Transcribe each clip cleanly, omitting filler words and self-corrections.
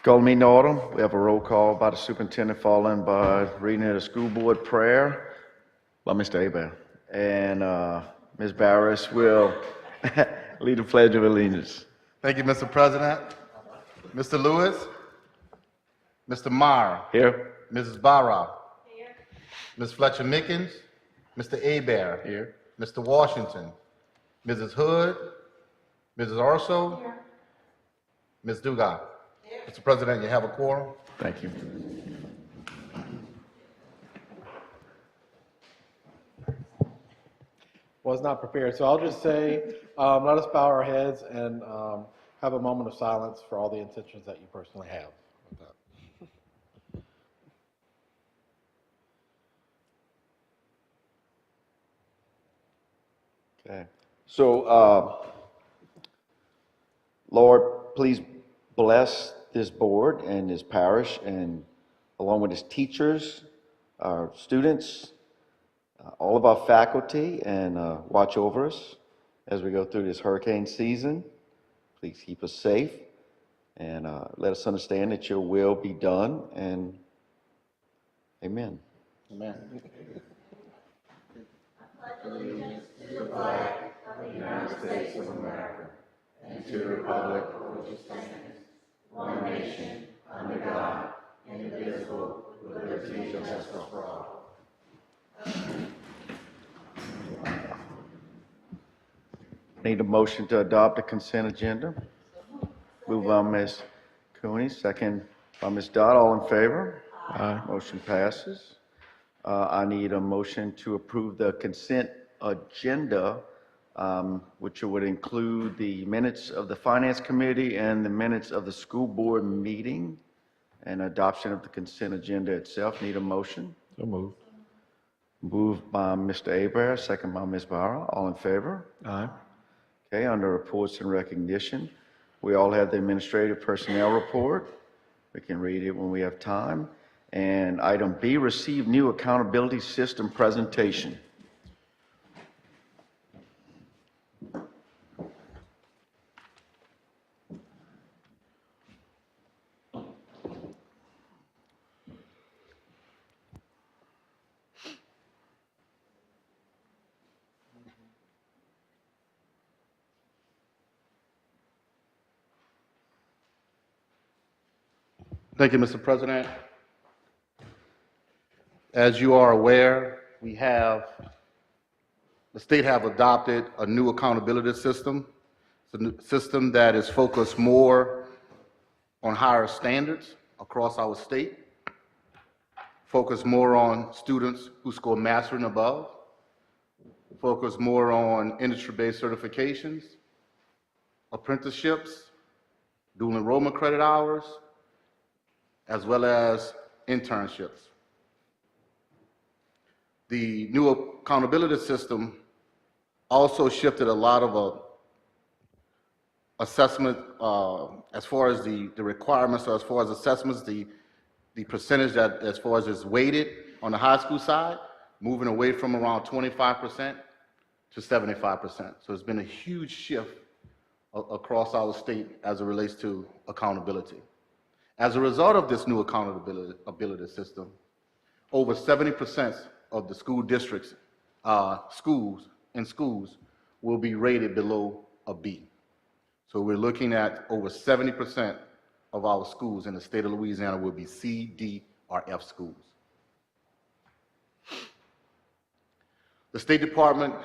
Call the meeting to order. We have a roll call by the superintendent, following by reading of the school board prayer by Mr. Abear. And Ms. Barris will lead the Pledge of Allegiance. Thank you, Mr. President. Mr. Lewis, Mr. Marr, Here. Mrs. Barra, here. Ms. Fletcher Mickens, Mr. Abear, Here. Mr. Washington, Mrs. Hood, Mrs. Orso, here. Ms. Dugas. Here. Mr. President, you have a quorum. Thank you. Was not prepared. So I'll just say, let us bow our heads and have a moment of silence for all the intentions that you personally have with that. Okay. So, Lord, please bless this board and this parish, and along with its teachers, our students, all of our faculty, and watch over us as we go through this hurricane season. Please keep us safe and let us understand that your will be done, and amen. Amen. Need a motion to adopt the consent agenda. Moved by Ms. Cooney, second by Ms. Dodd. All in favor? Aye. Motion passes. I need a motion to approve the consent agenda, which would include the minutes of the Finance Committee and the minutes of the school board meeting, and adoption of the consent agenda itself. Need a motion? So moved. Moved by Mr. Abear, second by Ms. Barra. All in favor? Aye. Okay, under reports and recognition, we all have the administrative personnel report. We can read it when we have time. And item B, receive new accountability system presentation. Thank you, Mr. President. As you are aware, the state have adopted a new accountability system. It's a system that is focused more on higher standards across our state, focus more on students who score master and above, focus more on industry-based certifications, apprenticeships, dual enrollment credit hours, as well as internships. The new accountability system also shifted a lot of assessment as far as the requirements, or as far as assessments, the percentage that as far as is weighted on the high school side, moving away from around 25% to 75%. So it's been a huge shift across our state as it relates to accountability. As a result of this new accountability system, over 70% of the school districts, schools will be rated below a B. So we're looking at over 70% of our schools in the state of Louisiana will be C, D, or F schools. The State Department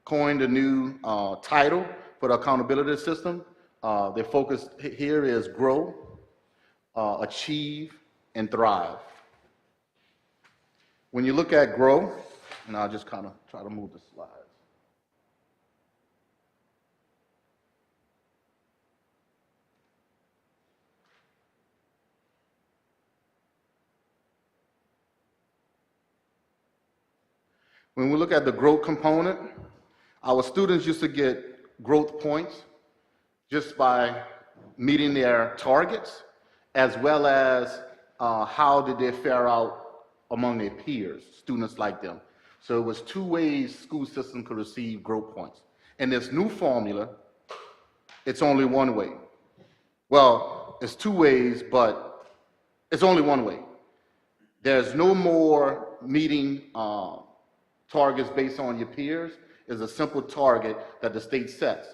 coined a new title for the accountability system. Their focus here is grow, achieve, and thrive. When you look at grow, and I'll just kind of try to move the slides. When we look at the growth component, our students used to get growth points just by meeting their targets, as well as how did they fare out among their peers, students like them. So it was two ways school system could receive growth points. In this new formula, it's only one way. Well, it's two ways, but it's only one way. There's no more meeting targets based on your peers. It's a simple target that the state sets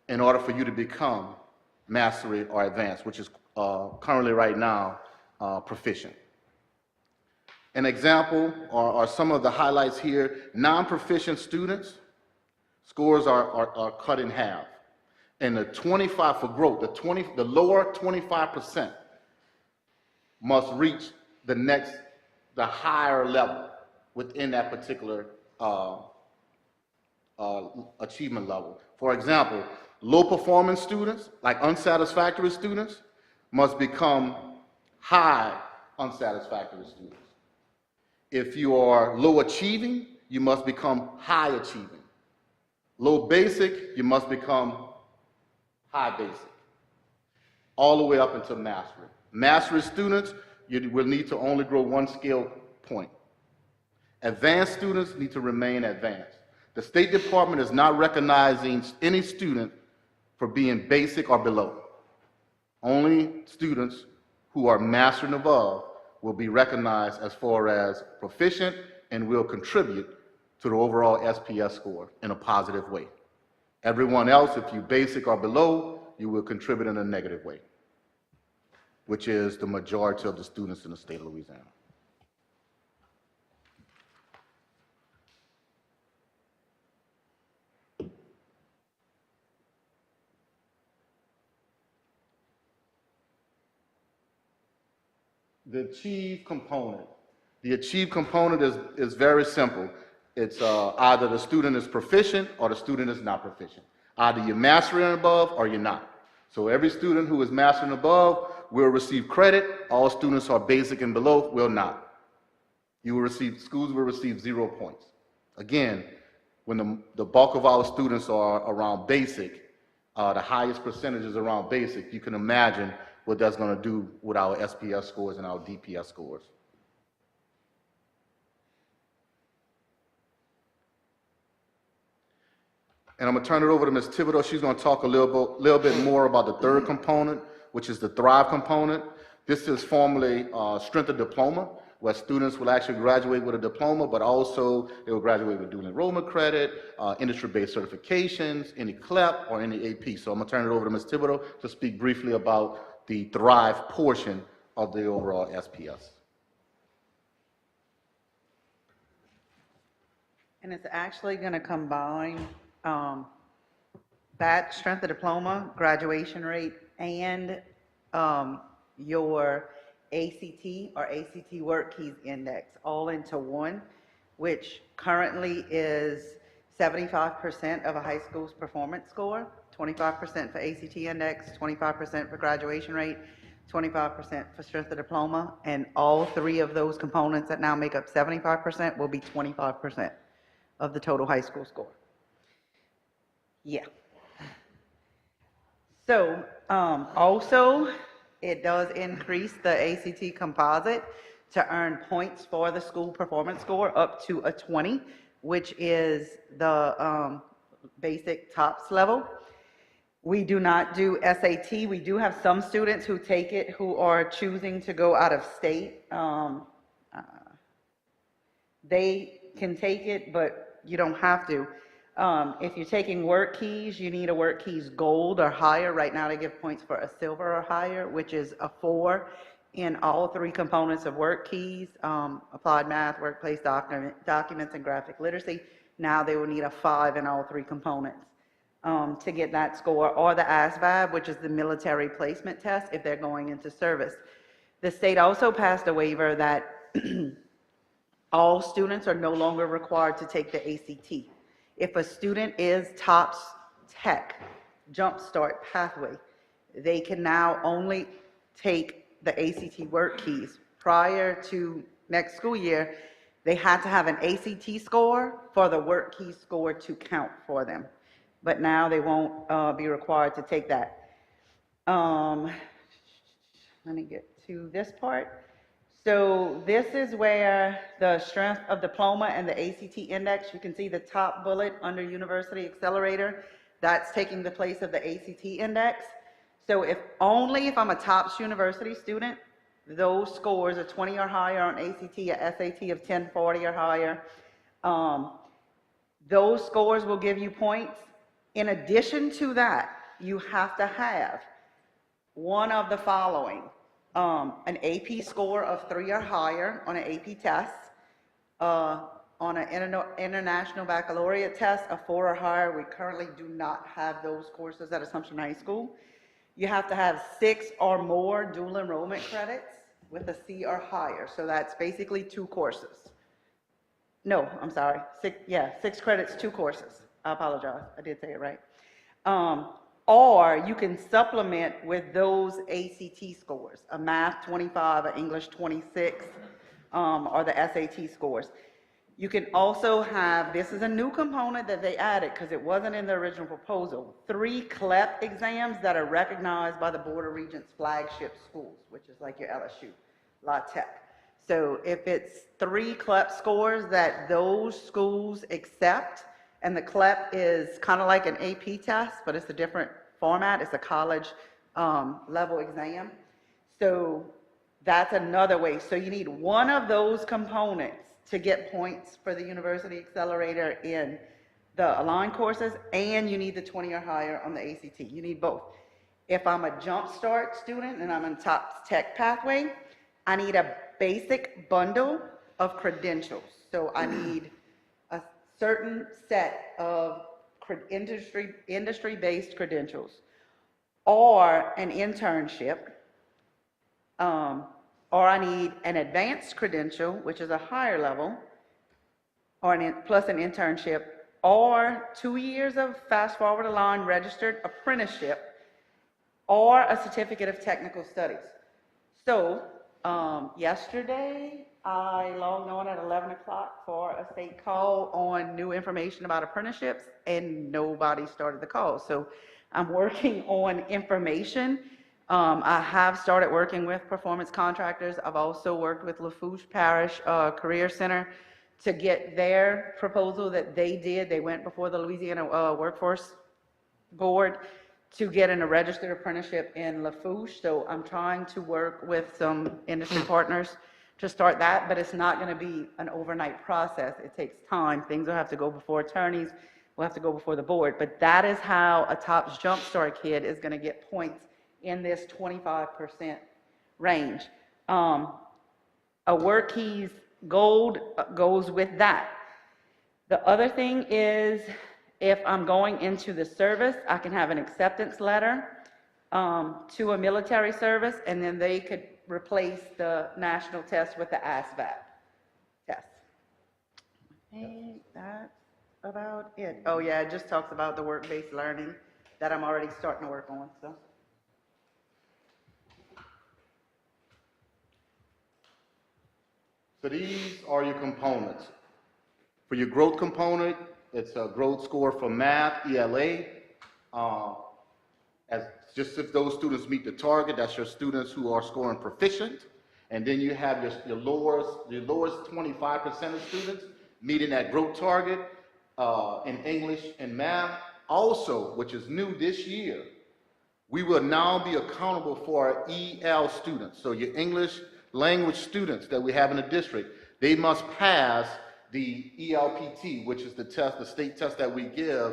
in order for you to become mastery or advanced, which is currently right now proficient. An example are some of the highlights here. Non-proficient students, scores are cut in half. And the 25 for growth, the lower 25% must reach the higher level within that particular achievement level. For example, low performance students, like unsatisfactory students, must become high unsatisfactory students. If you are low achieving, you must become high achieving. Low basic, you must become high basic. All the way up until mastery. Mastery students, you will need to only grow one skill point. Advanced students need to remain advanced. The State Department is not recognizing any student for being basic or below. Only students who are master and above will be recognized as far as proficient and will contribute to the overall SPS score in a positive way. Everyone else, if you basic or below, you will contribute in a negative way, which is the majority of the students in the state of Louisiana. The achieve component. The achieve component is very simple. It's either the student is proficient or the student is not proficient. Either you're mastering and above or you're not. So every student who is mastering above will receive credit. All students who are basic and below will not. Schools will receive 0 points. Again, when the bulk of our students are around basic, the highest percentage is around basic, you can imagine what that's going to do with our SPS scores and our DPS scores. And I'm going to turn it over to Ms. Thibodeau. She's going to talk a little bit more about the third component, which is the Thrive component. This is formerly Strength of Diploma, where students will actually graduate with a diploma, but also they will graduate with dual enrollment credit, industry-based certifications, any CLEP or any AP. So I'm going to turn it over to Ms. Thibodeau to speak briefly about the Thrive portion of the overall SPS. And it's actually going to combine that Strength of Diploma, graduation rate, and your ACT or ACT Work Keys Index all into one, which currently is 75% of a high school's performance score, 25% for ACT Index, 25% for graduation rate, 25% for Strength of Diploma, and all three of those components that now make up 75% will be 25% of the total high school score. Yeah. So also, it does increase the ACT composite to earn points for the school performance score up to a 20, which is the basic TOPS level. We do not do SAT. We do have some students who take it who are choosing to go out of state. They can take it, but you don't have to. If you're taking work keys, you need a work keys gold or higher. Right now they give points for a silver or higher, which is a 4 in all three components of work keys, applied math, workplace documents, and graphic literacy. Now they will need a 5 in all three components to get that score, or the ASVAB, which is the military placement test if they're going into service. The state also passed a waiver that all students are no longer required to take the ACT. If a student is TOPS Tech, Jumpstart Pathway, they can now only take the ACT work keys. Prior to next school year, they had to have an ACT score for the work key score to count for them. But now they won't be required to take that. Let me get to this part. So this is where the Strength of Diploma and the ACT Index, you can see the top bullet under University Accelerator, that's taking the place of the ACT Index. So only if I'm a TOPS University student, those scores are 20 or higher on ACT, a SAT of 1040 or higher. Those scores will give you points. In addition to that, you have to have one of the following: an AP score of 3 or higher on an AP test, on an international baccalaureate test, a 4 or higher. We currently do not have those courses at Assumption High School. You have to have 6 or more dual enrollment credits with a C or higher. So that's basically 2 courses. No, I'm sorry, 6 credits, 2 courses. I apologize, I did say it right. Or you can supplement with those ACT scores, a math 25, an English 26, or the SAT scores. You can also have, this is a new component that they added because it wasn't in the original proposal, 3 CLEP exams that are recognized by the Board of Regents flagship schools, which is like your LSU, La Tech. So if it's 3 CLEP scores that those schools accept, and the CLEP is kind of like an AP test, but it's a different format, it's a college level exam. So that's another way. So you need one of those components to get points for the University Accelerator in the Align courses, and you need the 20 or higher on the ACT. You need both. If I'm a Jump Start student and I'm in TOPS Tech pathway, I need a basic bundle of credentials. So I need a certain set of industry-based credentials, or an internship, or I need an advanced credential, which is a higher level, or plus an internship, or 2 years of Fast Forward Align registered apprenticeship, or a certificate of technical studies. So yesterday, I logged on at 11 o'clock for a state call on new information about apprenticeships, and nobody started the call. So I'm working on information. I have started working with performance contractors. I've also worked with Lafourche Parish Career Center to get their proposal that they did. They went before the Louisiana Workforce Board to get in a registered apprenticeship in Lafourche. So I'm trying to work with some industry partners to start that, but it's not going to be an overnight process. It takes time. Things will have to go before attorneys. We'll have to go before the board. But that is how a TOPS Jumpstart kid is going to get points in this 25% range. A WorkKeys Gold goes with that. The other thing is, if I'm going into the service, I can have an acceptance letter to a military service, and then they could replace the national test with the ASVAB test. I think that's about it. Oh yeah, it just talks about the work-based learning that I'm already starting to work on, so. So these are your components. For your growth component, it's a growth score for math, ELA. As just if those students meet the target, that's your students who are scoring proficient. And then you have your lowest 25% of students meeting that growth target in English and math. Also, which is new this year, we will now be accountable for our EL students. So your English language students that we have in the district, they must pass the ELPT, which is the test, the state test that we give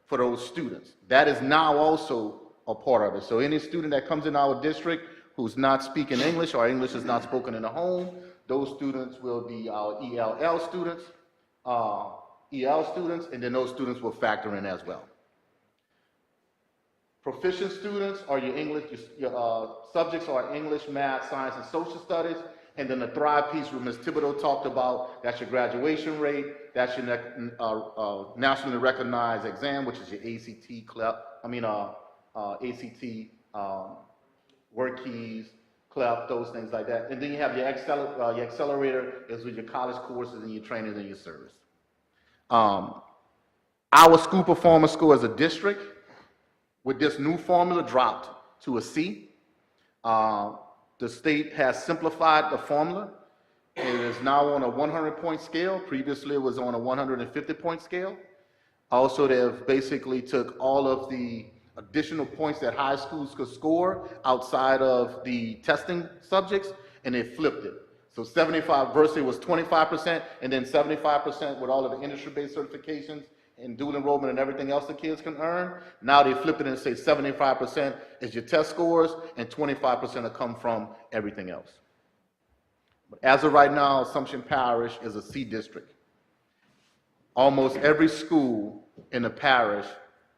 for those students. That is now also a part of it. So any student that comes in our district who's not speaking English, or English is not spoken in the home, those students will be our EL students, and then those students will factor in as well. Proficient students are your English, your subjects are English, math, science, and social studies. And then the Thrive piece where Ms. Thibodeau talked about, that's your graduation rate, that's your nationally recognized exam, which is your ACT, WorkKeys, CLEP, those things like that. And then you have your accelerator is with your college courses and your training and your service. Our school performance score as a district, with this new formula, dropped to a C. The state has simplified the formula. It is now on a 100-point scale. Previously, it was on a 150-point scale. Also, they've basically took all of the additional points that high schools could score outside of the testing subjects, and they flipped it. So 75, versus it was 25%, and then 75% with all of the industry-based certifications and dual enrollment and everything else the kids can earn. Now they flipped it and say 75% is your test scores, and 25% will come from everything else. But as of right now, Assumption Parish is a C district. Almost every school in the parish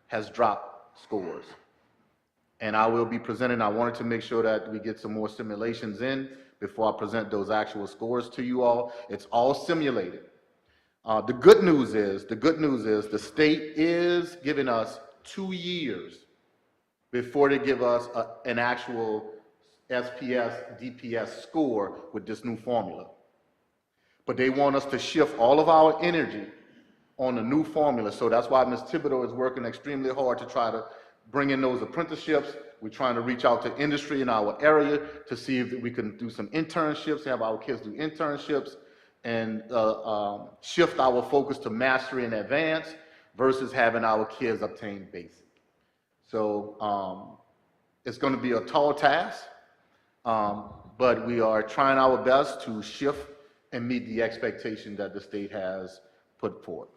has dropped scores. And I will be presenting, I wanted to make sure that we get some more simulations in before I present those actual scores to you all. It's all simulated. The good news is the state is giving us 2 years before they give us an actual SPS, DPS score with this new formula. But they want us to shift all of our energy on the new formula. So that's why Ms. Thibodeau is working extremely hard to try to bring in those apprenticeships. We're trying to reach out to industry in our area to see if we can do some internships, have our kids do internships, and shift our focus to mastery and advance versus having our kids obtain basic. So it's going to be a tall task, but we are trying our best to shift and meet the expectation that the state has put forth.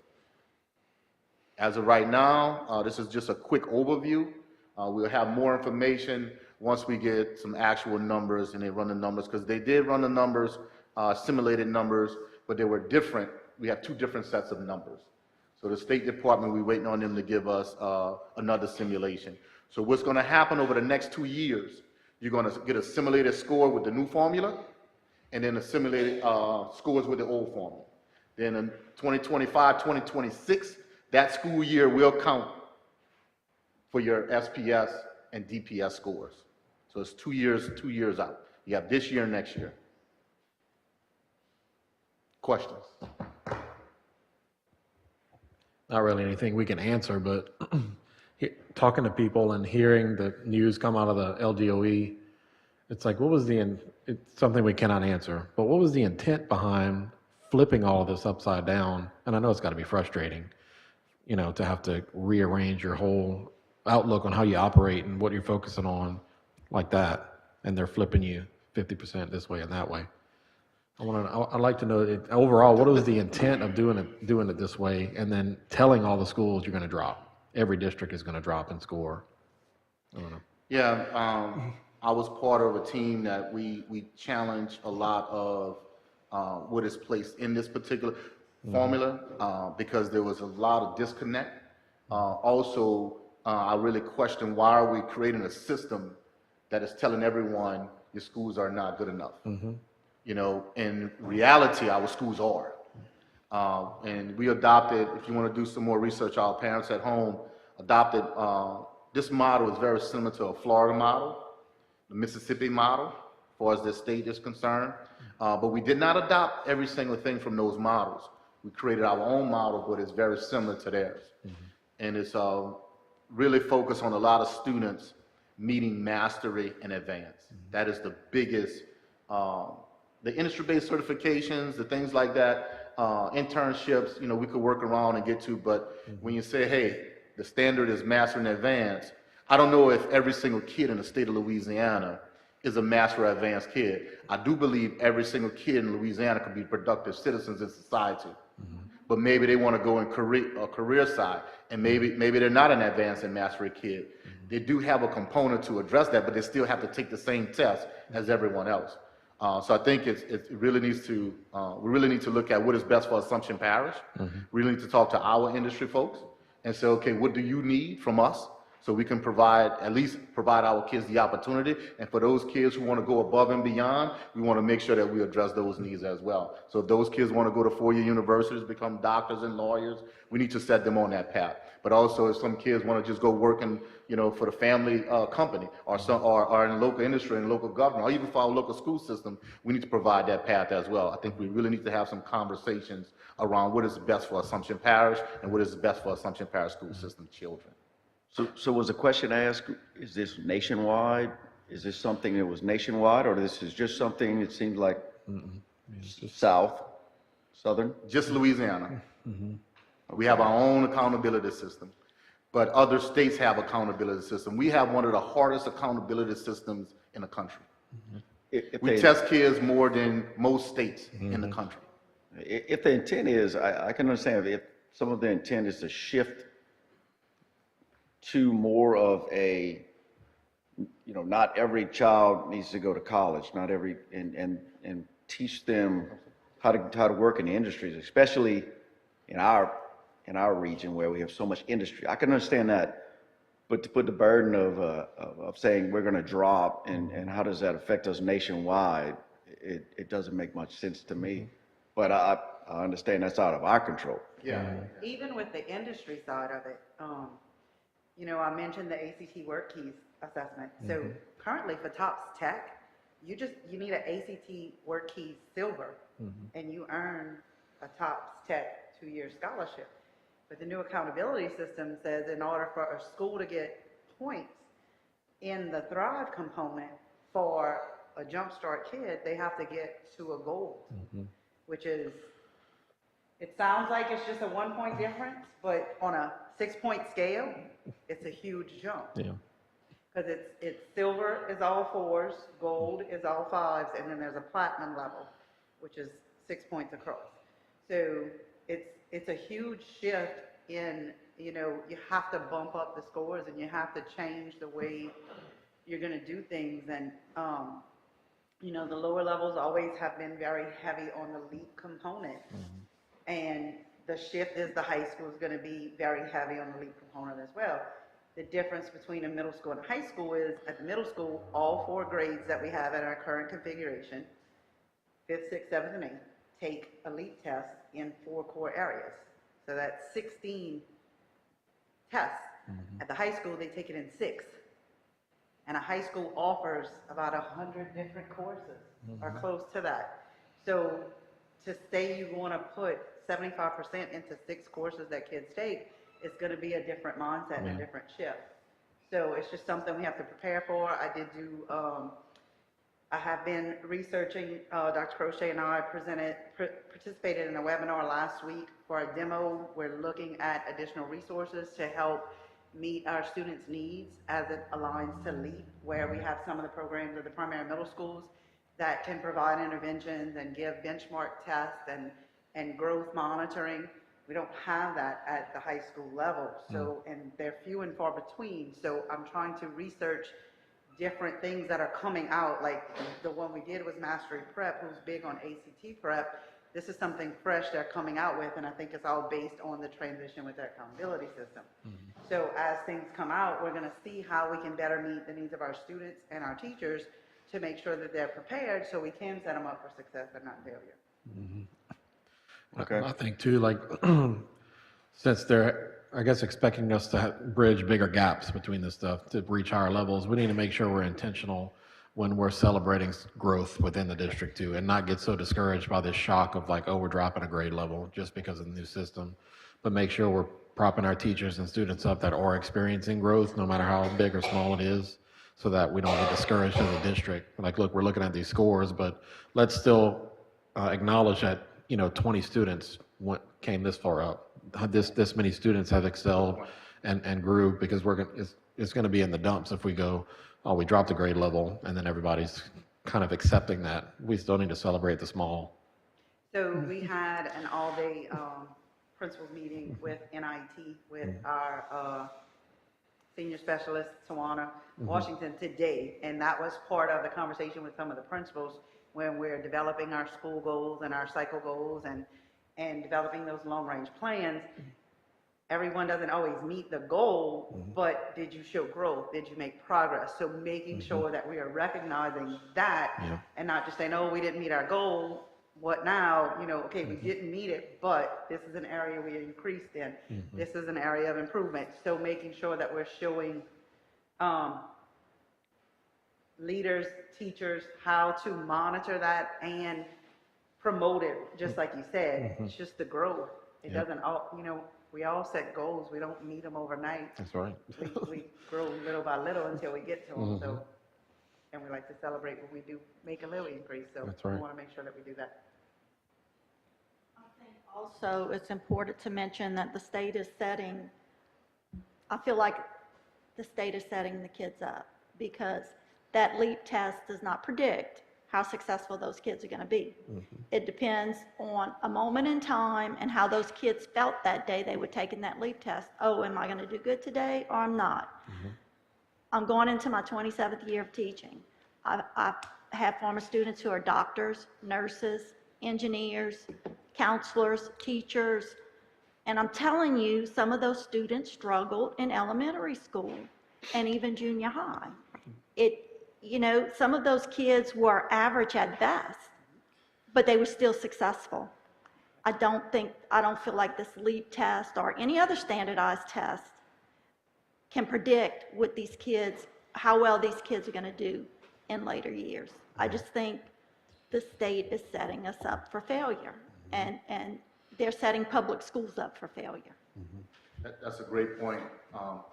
As of right now, this is just a quick overview. We'll have more information once we get some actual numbers and they run the numbers, because they did run the numbers, simulated numbers, but they were different. We have 2 different sets of numbers. So the State Department, we're waiting on them to give us another simulation. So what's going to happen over the next 2 years, you're going to get a simulated score with the new formula, and then a simulated scores with the old formula. Then in 2025, 2026, that school year will count for your SPS and DPS scores. So it's 2 years out. You have this year and next year. Questions? Not really anything we can answer, but talking to people and hearing the news come out of the LDOE, it's like, it's something we cannot answer, but what was the intent behind flipping all of this upside down? And I know it's got to be frustrating, to have to rearrange your whole outlook on how you operate and what you're focusing on like that, and they're flipping you 50% this way and that way. I'd like to know overall, what was the intent of doing it this way, and then telling all the schools you're going to drop. Every district is going to drop in score. I don't know. Yeah, I was part of a team that we challenged a lot of what is placed in this particular formula because there was a lot of disconnect. Also, I really question, why are we creating a system that is telling everyone your schools are not good enough? In reality, our schools are. And we adopted, if you want to do some more research, our parents at home adopted, this model is very similar to a Florida model, the Mississippi model, as far as the state is concerned. But we did not adopt every single thing from those models. We created our own model, but it's very similar to theirs. And it's really focused on a lot of students meeting mastery and advance. That is the biggest, the industry-based certifications, the things like that, internships, we could work around and get to, but when you say, hey, the standard is master and advance, I don't know if every single kid in the state of Louisiana is a master or advanced kid. I do believe every single kid in Louisiana could be productive citizens in society. But maybe they want to go in career side, and maybe they're not an advanced and mastery kid. They do have a component to address that, but they still have to take the same test as everyone else. So I think it really needs to, we really need to look at what is best for Assumption Parish. We really need to talk to our industry folks and say, okay, what do you need from us? So we can at least provide our kids the opportunity. And for those kids who want to go above and beyond, we want to make sure that we address those needs as well. So if those kids want to go to four-year universities, become doctors and lawyers, we need to set them on that path. But also if some kids want to just go work in, for the family company or in the local industry and local government, or even for our local school system, we need to provide that path as well. I think we really need to have some conversations around what is best for Assumption Parish and what is best for Assumption Parish school system children. So was the question asked, is this nationwide? Is this something that was nationwide, or this is just something that seems like southern? Just Louisiana. We have our own accountability system. but other states have accountability system. We have one of the hardest accountability systems in the country. If We they- test kids more than most states in the country. If the intent is, I can understand if some of the intent is to shift to more of a, not every child needs to go to college, not every, and teach them how to work in the industries, especially in our region where we have so much industry. I can understand that, but to put the burden of saying we're going to drop and how does that affect us nationwide, it doesn't make much sense to me. But I understand that's out of our control. Yeah. Even with the industry side of it, I mentioned the ACT Work Keys assessment. So currently for TOPS Tech, you need an ACT Work Keys Silver, and you earn a TOPS Tech 2-year scholarship. But the new accountability system says in order for a school to get points in the Thrive component for a Jumpstart kid, they have to get to a gold, which is, it sounds like it's just a 1-point difference, but on a 6-point scale, it's a huge jump. Yeah. Because it's silver is all 4s, gold is all 5s, and then there's a platinum level, which is 6 points across. So it's a huge shift in, you have to bump up the scores and you have to change the way you're going to do things. And, the lower levels always have been very heavy on the LEAP component. And the shift is the high school is going to be very heavy on the LEAP component as well. The difference between a middle school and a high school is at the middle school, all 4 grades that we have in our current configuration, 5th, 6th, 7th, and 8th, take a LEAP test in 4 core areas. So that's 16 tests. At the high school, they take it in 6. And a high school offers about 100 different courses or close to that. So to say you want to put 75% into 6 courses that kids take, it's going to be a different mindset and a different shift. So it's just something we have to prepare for. I have been researching, Dr. Crochet and I participated in a webinar last week for a demo. We're looking at additional resources to help meet our students' needs as it aligns to LEAP, where we have some of the programs at the primary middle schools that can provide interventions and give benchmark tests and growth monitoring. We don't have that at the high school level, so, and they're few and far between. So I'm trying to research different things that are coming out, like the one we did was Mastery Prep, who's big on ACT Prep. This is something fresh they're coming out with, and I think it's all based on the transition with their accountability system. So as things come out, we're gonna see how we can better meet the needs of our students and our teachers to make sure that they're prepared so we can set them up for success but not failure. Okay. I think too, like, since they're, I guess, expecting us to bridge bigger gaps between this stuff to reach higher levels, we need to make sure we're intentional when we're celebrating growth within the district too, and not get so discouraged by this shock of like, oh, we're dropping a grade level just because of the new system, but make sure we're propping our teachers and students up that are experiencing growth, no matter how big or small it is, so that we don't get discouraged as a district. Like, look, we're looking at these scores, but let's still acknowledge that 20 students came this far up. This many students have excelled and grew, because it's going to be in the dumps if we go, oh, we dropped the grade level, and then everybody's kind of accepting that. We still need to celebrate the small. So we had an all-day principals meeting with NIT, with our senior specialist, Tawana Washington, today, and that was part of the conversation with some of the principals when we're developing our school goals and our cycle goals and developing those long-range plans. Everyone doesn't always meet the goal, but did you show growth? Did you make progress? So making sure that we are recognizing that and not just saying, oh, we didn't meet our goal, what now? Okay, we didn't meet it, but this is an area we increased in. This is an area of improvement. So making sure that we're showing leaders, teachers, how to monitor that and promote it, just like you said. It's just the growth. It doesn't all, we all set goals. We don't meet them overnight. That's right. we grow little by little until we get to them. So, and we like to celebrate when we do make a little increase. So That's right. we want to make sure that we do that. I think also it's important to mention that the state is setting I feel like the state is setting the kids up because that LEAP test does not predict how successful those kids are going to be. It depends on a moment in time and how those kids felt that day they were taking that LEAP test. Oh, am I going to do good today or I'm not? I'm going into my 27th year of teaching. I have former students who are doctors, nurses, engineers, counselors, teachers, and I'm telling you, some of those students struggled in elementary school and even junior high. Some of those kids were average at best, but they were still successful. I don't feel like this LEAP test or any other standardized test can predict what these kids, how well these kids are going to do in later years. I just think the state is setting us up for failure, and they're setting public schools up for failure. That's a great point.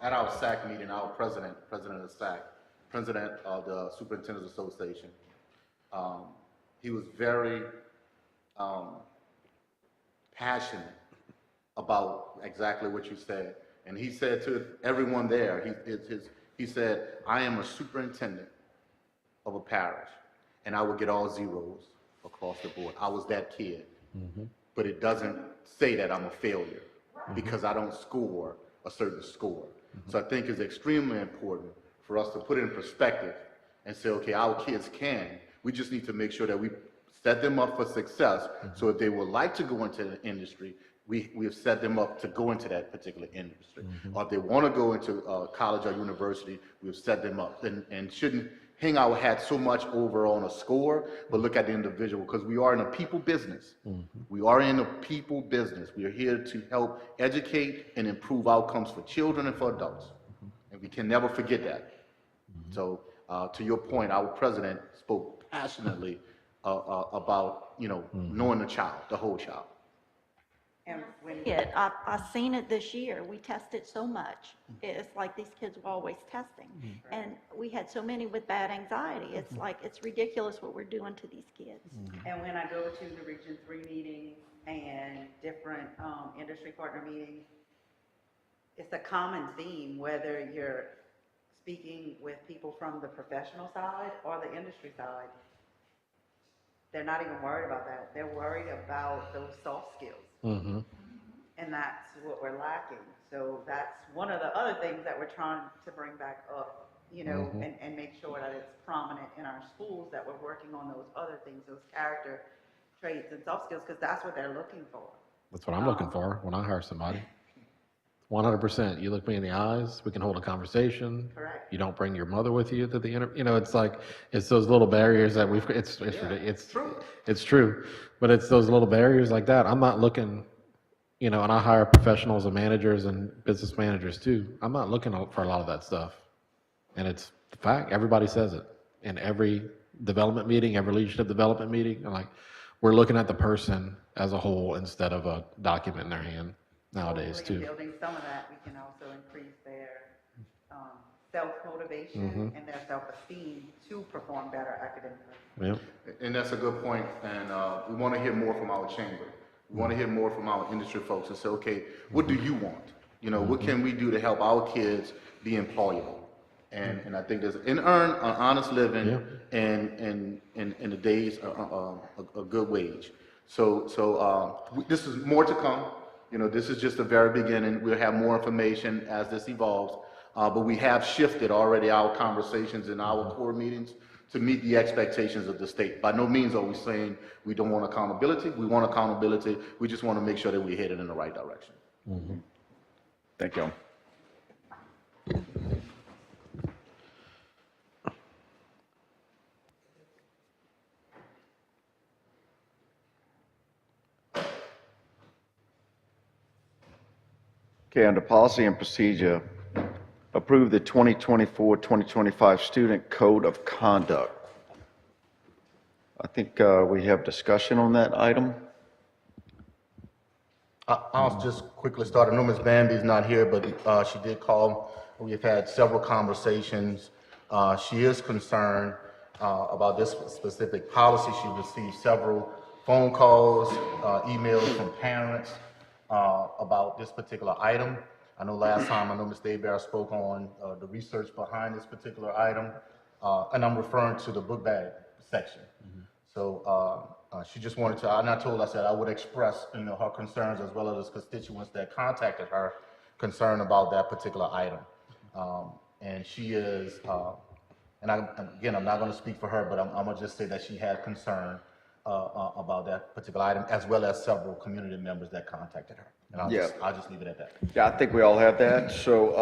At our SAC meeting, our president of the SAC, president of the Superintendent's Association, he was very passionate about exactly what you said. And he said to everyone there, he said, I am a superintendent of a parish, and I would get all zeros across the board. I was that kid. But it doesn't say that I'm a failure because I don't score a certain score. So I think it's extremely important for us to put it in perspective and say, okay, our kids can. We just need to make sure that we set them up for success. So if they would like to go into the industry, we have set them up to go into that particular industry. Or if they want to go into college or university, we've set them up and shouldn't hang our hat so much over on a score, but look at the individual, because we are in a people business. We are in a people business. We are here to help educate and improve outcomes for children and for adults. And we can never forget that. So to your point, our president spoke passionately about, knowing the child, the whole child. And when, I've seen it this year. We tested so much. It's like these kids were always testing. And we had so many with bad anxiety. It's like, it's ridiculous what we're doing to these kids. and when I go to the Region 3 meetings and different industry partner meetings, it's a common theme, whether you're speaking with people from the professional side or the industry side. They're not even worried about that. They're worried about those soft skills. And that's what we're lacking. So that's one of the other things that we're trying to bring back up, and make sure that it's prominent in our schools, that we're working on those other things, those character traits and soft skills, because that's what they're looking for. That's what I'm looking for when I hire somebody. 100%. You look me in the eyes, we can hold a conversation. Correct. You don't bring your mother with you to the interview. It's like, it's those little barriers that it's true. But it's those little barriers like that. I'm not looking, and I hire professionals and managers and business managers too. I'm not looking for a lot of that stuff. And it's the fact, everybody says it in every development meeting, every leadership development meeting. We're looking at the person as a whole instead of a document in their hand nowadays Hopefully, too. building some of that, we can also increase their self-motivation and their self-esteem to perform better academically. Yeah. And that's a good point. And we want to hear more from our chamber. We want to hear more from our industry folks and say, okay, what do you want? What can we do to help our kids be employable? And I think earn an honest living and in the days a good wage. So this is more to come. This is just the very beginning. We'll have more information as this evolves. But we have shifted already our conversations in our core meetings to meet the expectations of the state. By no means are we saying we don't want accountability. We want accountability. We just want to make sure that we're headed in the right direction. Thank you. Okay, under policy and procedure, approve the 2024-2025 Student Code of Conduct. I think we have discussion on that item. I'll just quickly start. I know Ms. Bamby's not here, but she did call. We've had several conversations. She is concerned about this specific policy. She received several phone calls, emails from parents about this particular item. I know last time, I know Ms. Daybell spoke on the research behind this particular item, and I'm referring to the book bag section. So she just wanted to, and I told her, I said I would express, her concerns as well as constituents that contacted her concern about that particular item. And she is, and again, I'm not going to speak for her, but I'm going to just say that she had concern about that particular item, as well as several community members that contacted her. And I'll just leave it at that. Yeah, I think we all have that. So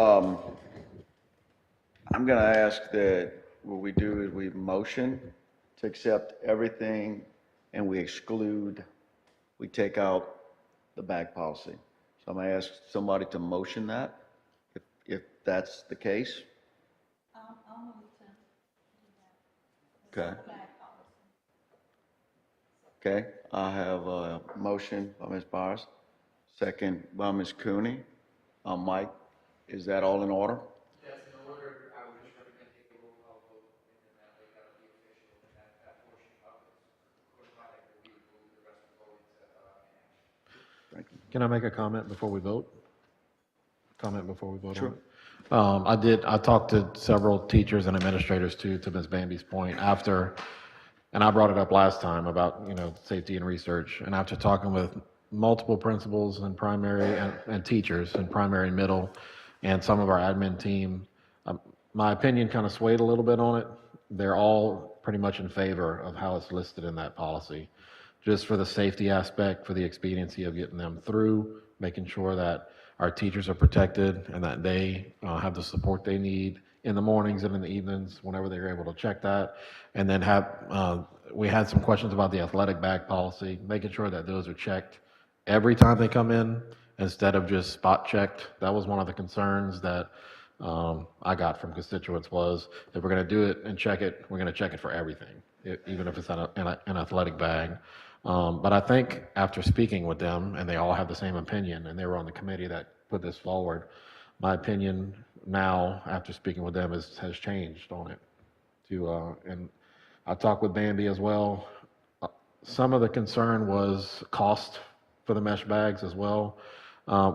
I'm going to ask that what we do is we motion to accept everything and we take out the bag policy. So I'm going to ask somebody to motion that, if that's the case. I'll move to. Okay. Okay, I have a motion by Ms. Byers, second by Ms. Cooney. Mike, is that all in order? Yes, in order, I would just recommend taking a roll call vote, and then that way that'll be official, and that portion of it, corresponding will be removed, the rest will go into, Thank you. Can I make a comment before we vote? Comment before we vote on Sure. it? I talked to several teachers and administrators too, to Ms. Bamby's point, and I brought it up last time about, safety and research. And after talking with multiple principals in primary and teachers in primary and middle, and some of our admin team, my opinion kind of swayed a little bit on it. They're all pretty much in favor of how it's listed in that policy, just for the safety aspect, for the expediency of getting them through, making sure that our teachers are protected and that they have the support they need in the mornings and in the evenings, whenever they're able to check that. And then we had some questions about the athletic bag policy, making sure that those are checked every time they come in instead of just spot checked. That was one of the concerns that I got from constituents was, if we're going to do it and check it, we're going to check it for everything, even if it's in an athletic bag. But I think after speaking with them, and they all have the same opinion, and they were on the committee that put this forward, my opinion now, after speaking with them, has changed on it. And I talked with Bamby as well. Some of the concern was cost for the mesh bags as well.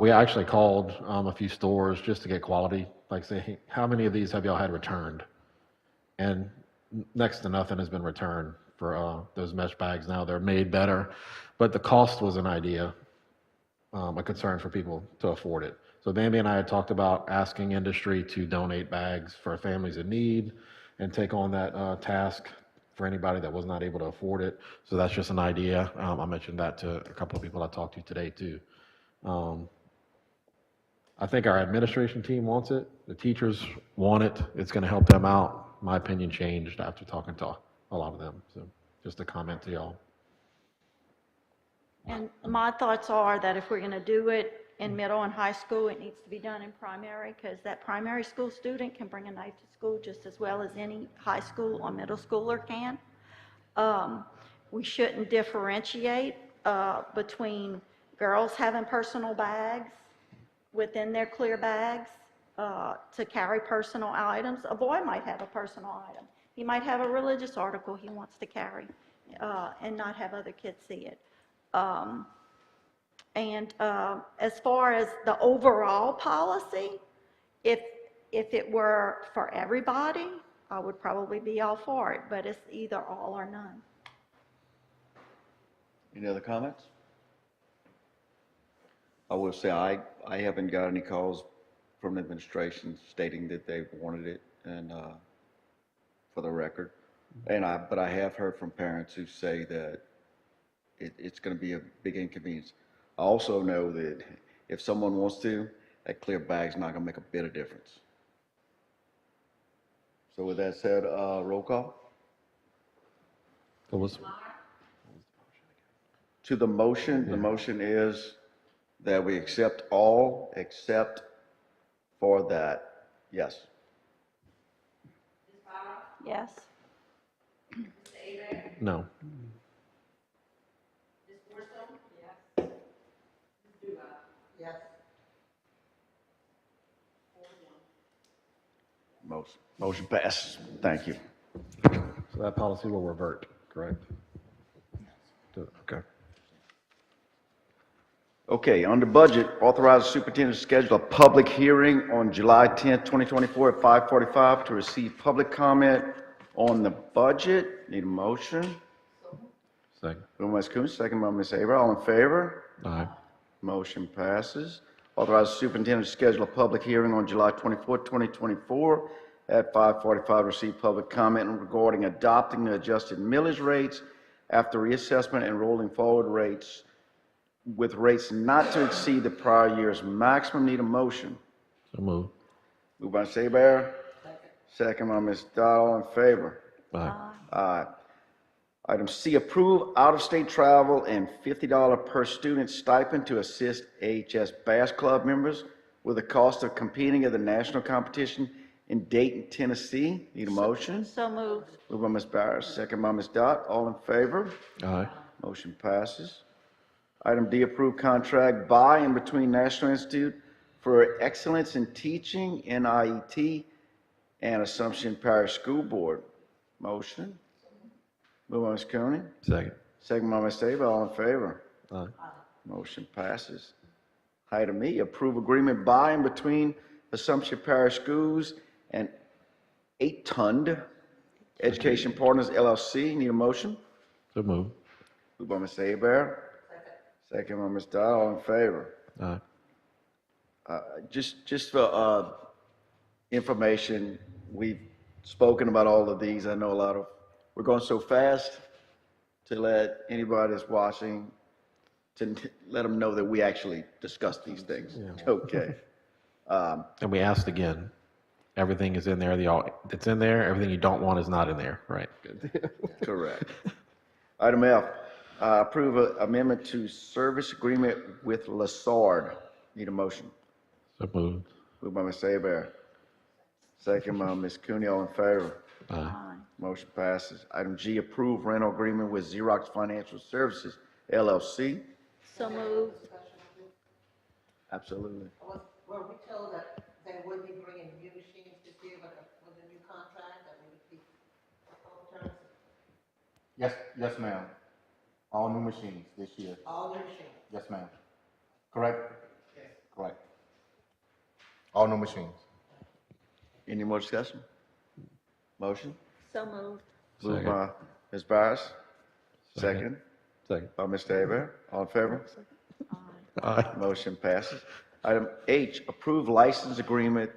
We actually called a few stores just to get quality, like say, hey, how many of these have y'all had returned? And next to nothing has been returned for those mesh bags now. They're made better, but the cost was an idea, a concern for people to afford it. So Bamby and I had talked about asking industry to donate bags for families in need and take on that task for anybody that was not able to afford it. So that's just an idea. I mentioned that to a couple of people I talked to today too. I think our administration team wants it. The teachers want it. It's going to help them out. My opinion changed after talking to a lot of them. So just a comment to y'all. And my thoughts are that if we're going to do it in middle and high school, it needs to be done in primary, because that primary school student can bring a knife to school just as well as any high school or middle schooler can. We shouldn't differentiate between girls having personal bags within their clear bags to carry personal items. A boy might have a personal item. He might have a religious article he wants to carry and not have other kids see it. As far as the overall policy, if it were for everybody, I would probably be all for it, but it's either all or none. Any other comments? I will say I haven't got any calls from administration stating that they wanted it, and for the record, but I have heard from parents who say that it's going to be a big inconvenience. I also know that if someone wants to, that clear bag's not going to make a bit of difference. So with that said, roll call. It was, To the motion, the motion is that we accept all except for that. Yes. Yes? no. Motion passes. Thank you. So that policy will revert, correct? Okay. Okay, on the budget, authorize the superintendent to schedule a public hearing on July 10th, 2024 at 5:45 to receive public comment on the budget. Need a motion? Second. Moved by Ms. Coons, second by Ms. Aber. All in favor? Aye. Motion passes. Authorize the superintendent to schedule a public hearing on July 24th, 2024 at 5:45 to receive public comment regarding adopting the adjusted millage rates after reassessment and rolling forward rates with rates not to exceed the prior year's maximum. Need a motion. So moved. Moved by Ms. Abear. Second by Ms. Dodd. All in favor? Aye. Aye. Item C, approve out-of-state travel and $50 per student stipend to assist AHS Bass Club members with the cost of competing at the national competition in Dayton, Tennessee. Need a motion? So moved. Moved by Ms. Barris, second by Ms. Dot. All in favor? Aye. Motion passes. Item D, approve contract by and between National Institute for Excellence in Teaching, NIET, and Assumption Parish School Board. Motion? Moved by Ms. Cooney, Second. second by Ms. Ava. All in favor? Aye. Motion passes. Item E, approve agreement by and between Assumption Parish Schools and 8TUND Education Partners LLC. Need a motion? So moved. Moved by Ms. Abear. Second by Ms. Dodd. All in favor? Aye. Just for information, we've spoken about all of these. I know we're going so fast to let anybody that's watching, to let them know that we actually discussed these things. Okay. And we asked again. Everything is in there. It's in there. Everything you don't want is not in there. Right. Good. Correct. Item F, approve an amendment to service agreement with Lassard. Need a motion. So moved. Moved by Ms. Abear. Second by Ms. Cooney. All in favor? Aye. Aye. Motion passes. Item G, approve rental agreement with Xerox Financial Services LLC. So moved. Absolutely. Were we told that they would be bringing new machines this year with a new contract, that we would be alternative, Yes, ma'am. All new machines this year. all new machines? Yes, ma'am. Correct? Yes. Correct. All new machines. Any more discussion? Motion? So moved. Moved Second. by Ms. Byers. Second. Second Second. by Mr. Abear. All in favor? Aye. Motion passes. Item H, approve license agreement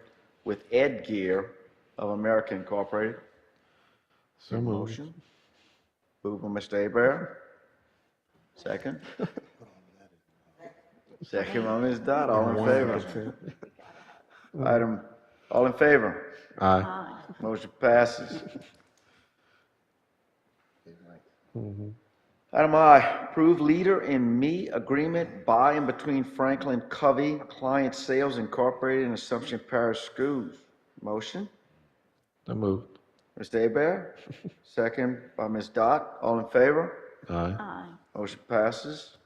with Ed Gear of America Incorporated. So moved. Motion. Moved by Mr. Abear. Second. Second by Ms. Dodd. All in favor? All in favor? Aye. Aye. Motion passes. Item I, approve Leader in Me agreement by and between Franklin Covey Client Sales Incorporated and Assumption Parish Schools. Motion? So moved. Mr. Abear, second by Ms. Dot. All in favor? Aye. Aye. Motion passes.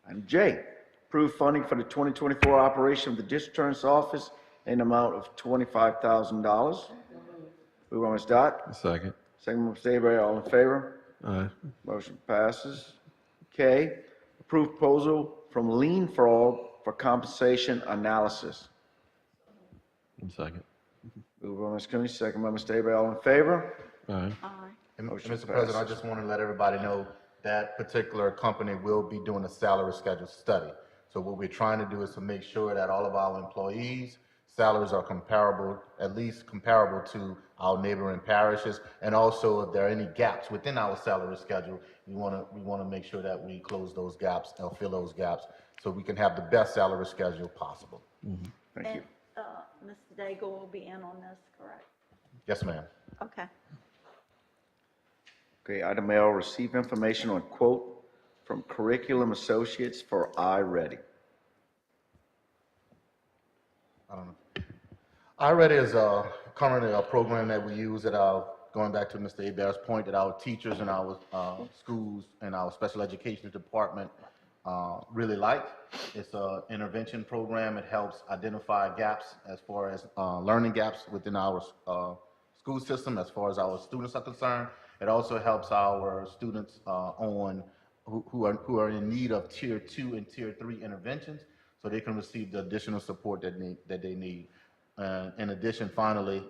Item J, approve funding for the 2024 operation of the District Attorney's Office in the amount of $25,000. Move by Ms. Dot. Second. Second by Mr. Abear. All in favor? Aye. Motion passes. K, approve proposal from Lean Frog for compensation analysis. Second. Moved by Ms. Cooney, second by Mr. Abear. All in favor? Aye. Aye. And Motion Mr. President, I passes. just want to let everybody know that particular company will be doing a salary schedule study. So what we're trying to do is to make sure that all of our employees' salaries are comparable, at least comparable to our neighboring parishes. And also, if there are any gaps within our salary schedule, we want to make sure that we close those gaps or fill those gaps so we can have the best salary schedule possible. Thank you. And, Mr. Daigle will be in on this, correct? Yes, ma'am. Okay. Okay, item L, receive information on quote from Curriculum Associates for iReady. I don't know. iReady is currently a program that we use at our, going back to Mr. Abear's point, that our teachers in our schools and our special education department really like. It's an intervention program. It helps identify gaps as far as learning gaps within our school system as far as our students are concerned. It also helps our students on who are in need of tier 2 and tier 3 interventions, so they can receive the additional support that they need. In addition, finally,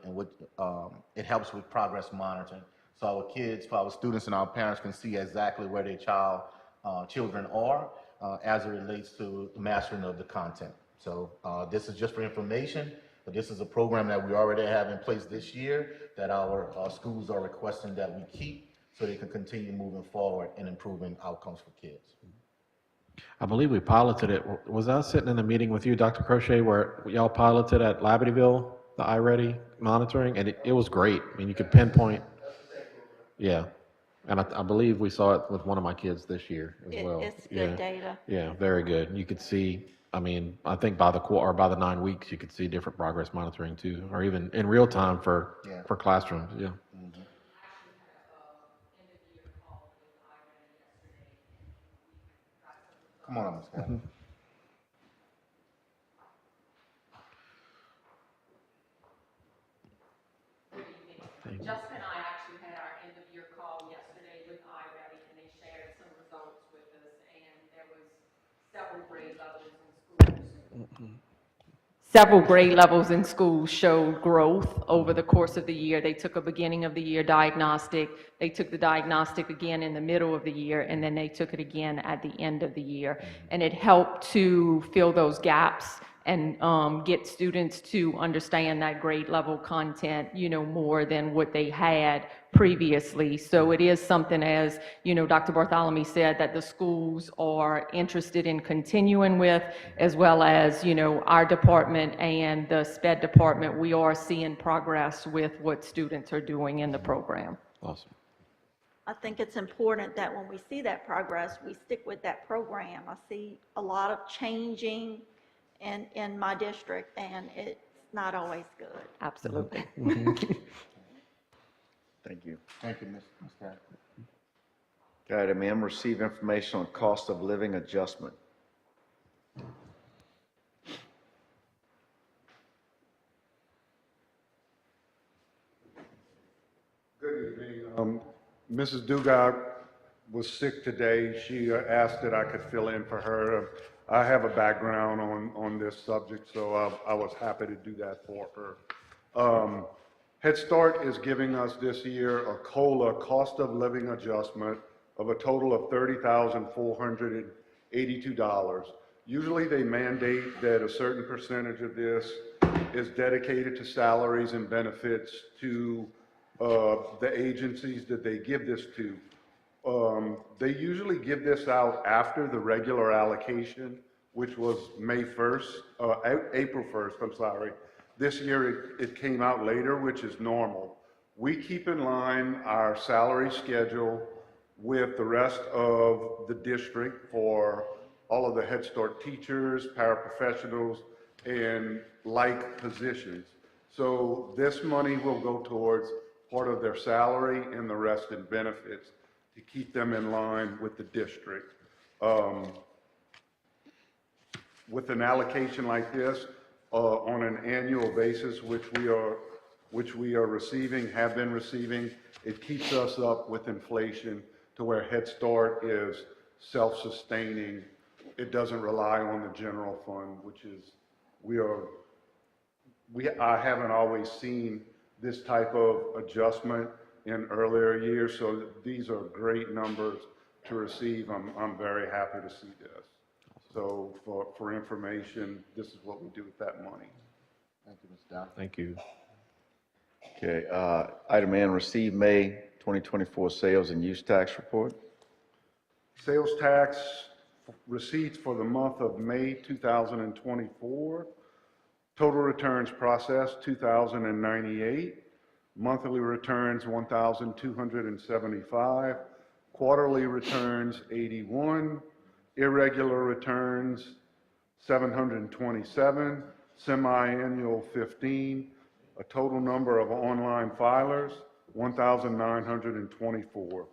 it helps with progress monitoring. So our kids, for our students and our parents can see exactly where their children are as it relates to the mastering of the content. So this is just for information, but this is a program that we already have in place this year that our schools are requesting that we keep so they can continue moving forward and improving outcomes for kids. I believe we piloted it. Was I sitting in a meeting with you, Dr. Crochet, where y'all piloted at Libertyville, the iReady monitoring? And it was great. I mean, you could pinpoint. Yeah. And I believe we saw it with one of my kids this year as well. It's good data. Yeah, very good. You could see, I mean, I think by the 9 weeks, you could see different progress monitoring too, or even in real time for classrooms. Yeah. Come on, Ms. Scott. Justin and I actually had our end-of-year call yesterday with iReady, and they shared some results with us, and there was several grade levels in schools. Several grade levels in schools showed growth over the course of the year. They took a beginning of the year diagnostic, they took the diagnostic again in the middle of the year, and then they took it again at the end of the year. And it helped to fill those gaps and get students to understand that grade level content, you know, more than what they had previously. So it is something, as, you know, Dr. Bartholomew said, that the schools are interested in continuing with, as well as, you know, our department and the SPED department. We are seeing progress with what students are doing in the program. Awesome. I think it's important that when we see that progress, we stick with that program. I see a lot of changing in my district, and it's not always good. Absolutely. Thank you. Thank you, Ms. Scott. Item M, receive information on cost of living adjustment. Good evening. Mrs. Dugard was sick today. She asked that I could fill in for her. I have a background on this subject, so I was happy to do that for her. Head Start is giving us this year a COLA, cost of living adjustment, of a total of $30,482. Usually they mandate that a certain percentage of this is dedicated to salaries and benefits to the agencies that they give this to. They usually give this out after the regular allocation, which was April 1st, I'm sorry. This year it came out later, which is normal. We keep in line our salary schedule with the rest of the district for all of the Head Start teachers, paraprofessionals, and like positions. So this money will go towards part of their salary and the rest in benefits to keep them in line with the district. With an allocation like this, on an annual basis, which we are receiving, have been receiving, it keeps us up with inflation to where Head Start is self-sustaining. It doesn't rely on the general fund, which is, I haven't always seen this type of adjustment in earlier years, so these are great numbers to receive. I'm very happy to see this. So for information, this is what we do with that money. Thank you, Ms. Dow. Thank you. Okay, item N, receive May 2024 sales and use tax report. Sales tax receipts for the month of May 2024. Total returns processed, 2,098. Monthly returns, 1,275. Quarterly returns, 81. Irregular returns, 727. Semi-annual, 15. A total number of online filers, 1,924.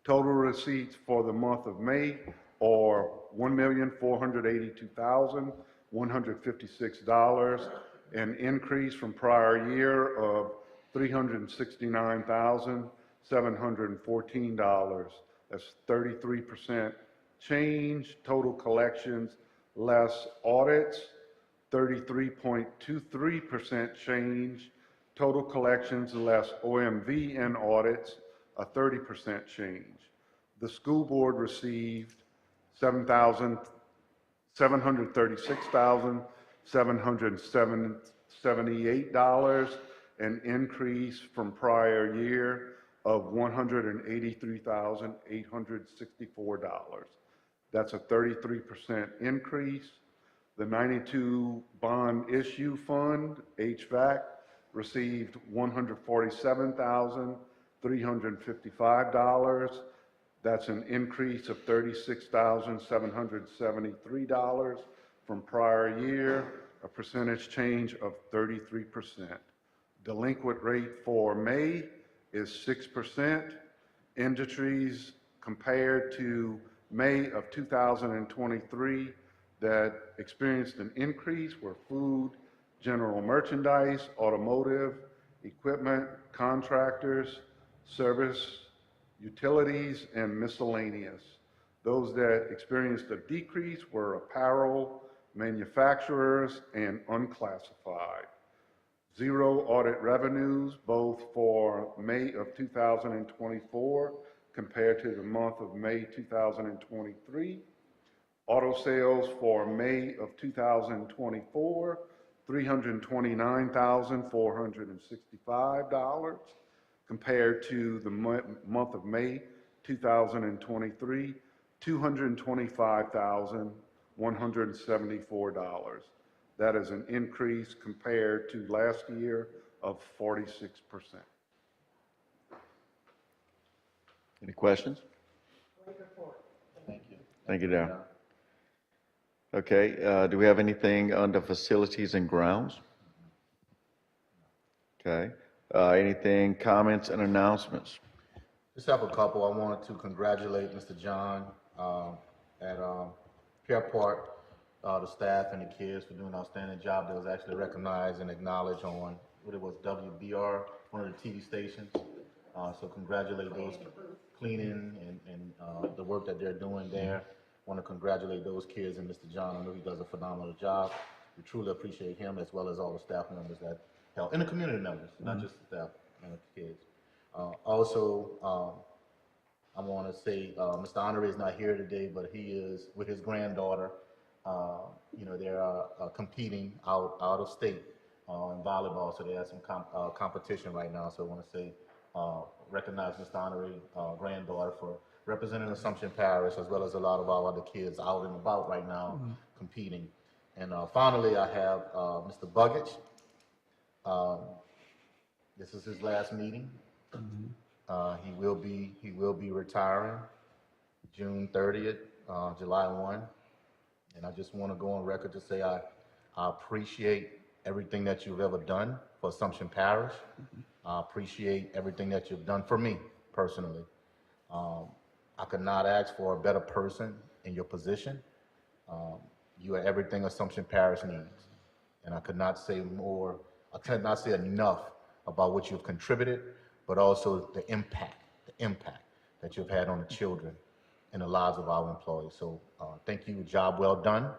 Total receipts for the month of May are $1,482,156, an increase from prior year of $369,714. That's 33% change. Total collections less audits, 33.23% change. Total collections less OMV and audits, a 30% change. The school board received $778, an increase from prior year of $183,864. That's a 33% increase. The 92 bond issue fund, HVAC, received $147,355. That's an increase of $36,773 from prior year, a percentage change of 33%. Delinquent rate for May is 6%. Industries compared to May of 2023 that experienced an increase were food, general merchandise, automotive, equipment, contractors, service, utilities, and miscellaneous. Those that experienced a decrease were apparel, manufacturers, and unclassified. Zero audit revenues, both for May of 2024 compared to the month of May 2023. Auto sales for May of 2024, $329,465 compared to the month of May 2023, $225,174. That is an increase compared to last year of 46%. Any questions? Thank you. Thank you, Darrell. Okay, do we have anything under facilities and grounds? Okay, anything, comments and announcements? Just have a couple. I wanted to congratulate Mr. John at Fairport, the staff and the kids for doing an outstanding job. That was actually recognized and acknowledged on what it was, WBR, one of the TV stations. So congratulate those cleaning and the work that they're doing there. Want to congratulate those kids and Mr. John. I know he does a phenomenal job. We truly appreciate him as well as all the staff members that help, and the community members, not just the staff and the kids. Also, I want to say Mr. Honore is not here today, but he is with his granddaughter. You know, they're competing out of state in volleyball, so they have some competition right now. So I want to say recognize Mr. Honore, granddaughter, for representing Assumption Parish, as well as a lot of our other kids out and about right now competing. And finally, I have Mr. Buggage. This is his last meeting. He will be retiring June 30th, July 1. And I just want to go on record to say I appreciate everything that you've ever done for Assumption Parish. I appreciate everything that you've done for me personally. I could not ask for a better person in your position. You are everything Assumption Parish needs. And I could not say more, I could not say enough about what you've contributed, but also the impact that you've had on the children and the lives of our employees. So thank you, job well done.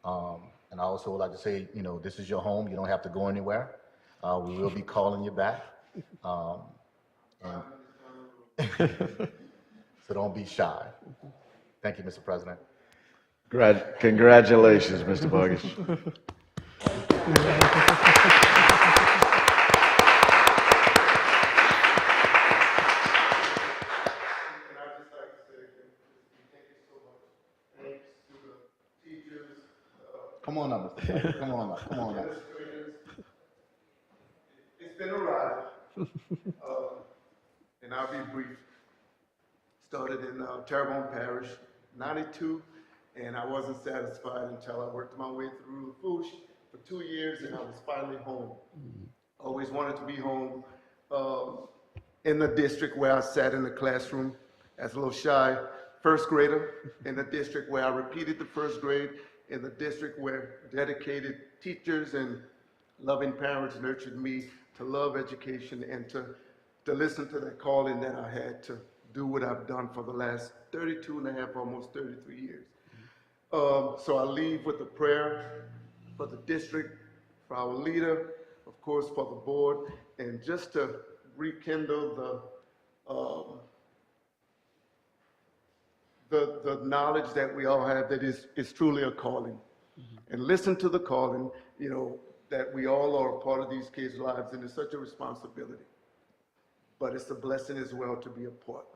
And I also would like to say, you know, this is your home. You don't have to go anywhere. We will be calling you back. So don't be shy. Thank you, Mr. President. Congratulations, Mr. Buggage. Come on up, Mr. President. Come on up. Come on up. It's been a ride, and I'll be brief. Started in Terrebonne Parish, 92, and I wasn't satisfied until I worked my way through Lafourche for 2 years, and I was finally home. Always wanted to be home in the district where I sat in the classroom as a little shy first grader, in the district where I repeated the first grade, in the district where dedicated teachers and loving parents nurtured me to love education and to listen to that calling that I had to do what I've done for the last 32 and a half, almost 33 years. So I leave with a prayer for the district, for our leader, of course, for the board, and just to rekindle the knowledge that we all have that is truly a calling. And listen to the calling, you know, that we all are a part of these kids' lives, and it's such a responsibility. But it's a blessing as well to be a part.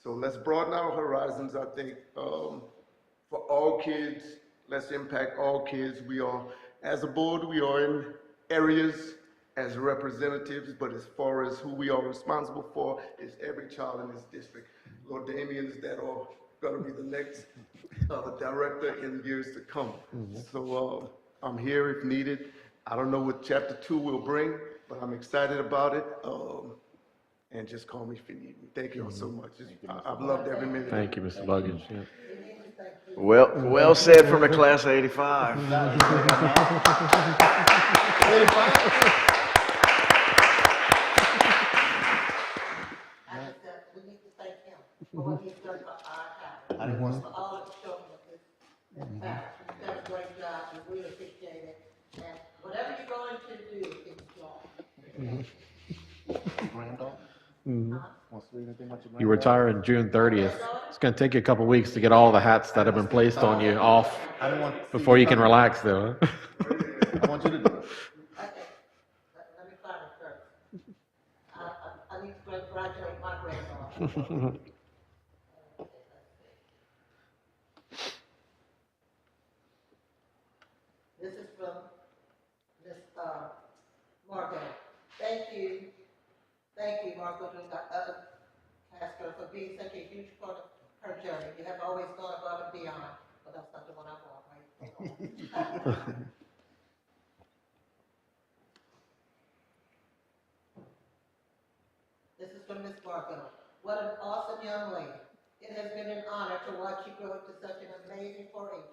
So let's broaden our horizons, I think, for all kids. Let's impact all kids. We are, as a board, we are in areas as representatives, but as far as who we are responsible for is every child in this district. Lord Damians that are gonna be the next director in years to come. So I'm here if needed. I don't know what chapter 2 will bring, but I'm excited about it. And just call me if you need me. Thank you all so much. I've loved every minute. Thank you, Mr. Luggage. Yeah. Well said from the class of 85. I just said, we need to thank him for what he's done for our town. For all of the children of this town. He's done a great job, we really appreciate it. And whatever you're going to do, enjoy. Granddaughter? Wants to say anything about your You retire in June 30th. It's going to take you a couple weeks to get all the hats that have been placed on you off I don't want to see before you can coming. relax, though. I want you to do it. Okay, let me find it first. I need to congratulate my granddaughter. This is from Miss Margot. Thank you, Margot Castro, for being such a huge part of her journey. You have always gone above and beyond, but that's not the one I want, right? This is from Miss Margot. What an awesome young lady. It has been an honor to watch you grow into such an amazing 4-H'er.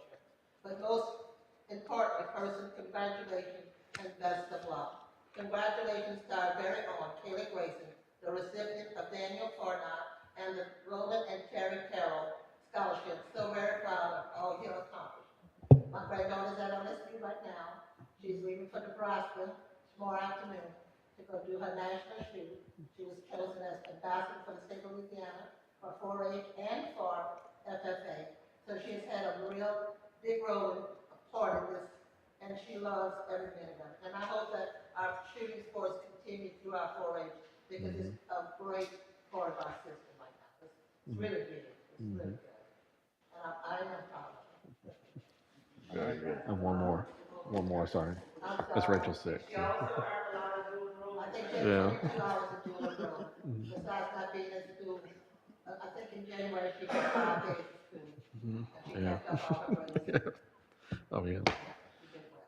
But most importantly, person, congratulations and best of luck. Congratulations to our very own Kayla Grayson, the recipient of Daniel Farnott and the Roland and Terry Carroll Scholarship. So very proud of all you have accomplished. My granddaughter's at OSU right now. She's leaving for Nebraska tomorrow afternoon to go do her national shoot. She was chosen as ambassador for the state of Louisiana for 4-H and for FFA. So she has had a real big role in part in this, and she loves every minute of it. And I hope that our shooting sports continue through our 4-H because it's a great part of our system right now. It's really good. It's really good. And I am proud of it. Very good. And one more, sorry. Miss Rachel's sick. She also earned a lot of dual enrollment. I think she Yeah. has 22 hours of dual enrollment. Besides not being in school, I think in January she got 5 days of school. And she Yeah. kept up all her grades. Oh, yeah. She did well.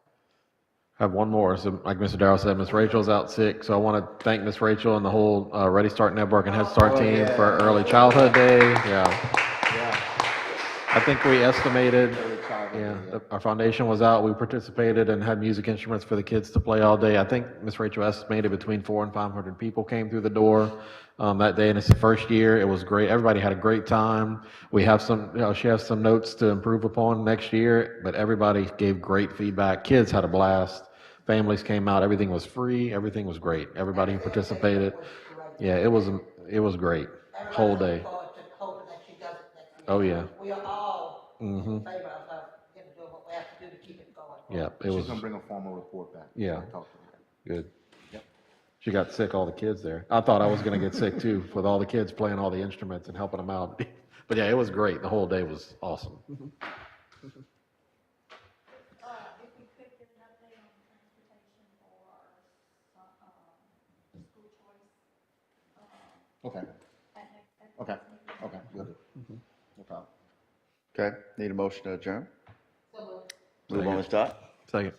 I have one more. So like Mr. Darrell said, Miss Rachel's out sick. So I want to thank Miss Rachel and the whole Ready Start Network and Head Start team for Early Childhood Day. Yeah. I think we estimated, our foundation was out. We participated and had music instruments for the kids to play all day. I think Miss Rachel estimated between 400 and 500 people came through the door that day, and it's the first year. It was great. Everybody had a great time. We have some, she has some notes to improve upon next year, but everybody gave great feedback. Kids had a blast. Families came out. Everything was free. Everything was great. Everybody who participated. Yeah, it was great. Whole day. Hoping that she does it next year. Oh, yeah. We are all in Mhm. favor of her, doing what we have to do to keep it going. Yeah, it She's was gonna bring a formal report back. Yeah. Talk to her. good. Yep. She got sick, all the kids there. I thought I was going to get sick too, with all the kids playing all the instruments and helping them out. But yeah, it was great. The whole day was awesome. If we could get an update on transportation for, school choice. Okay, At okay, okay, good. No problem. Okay, need a motion to adjourn? So moved. Move on, Ms. Dot. Second.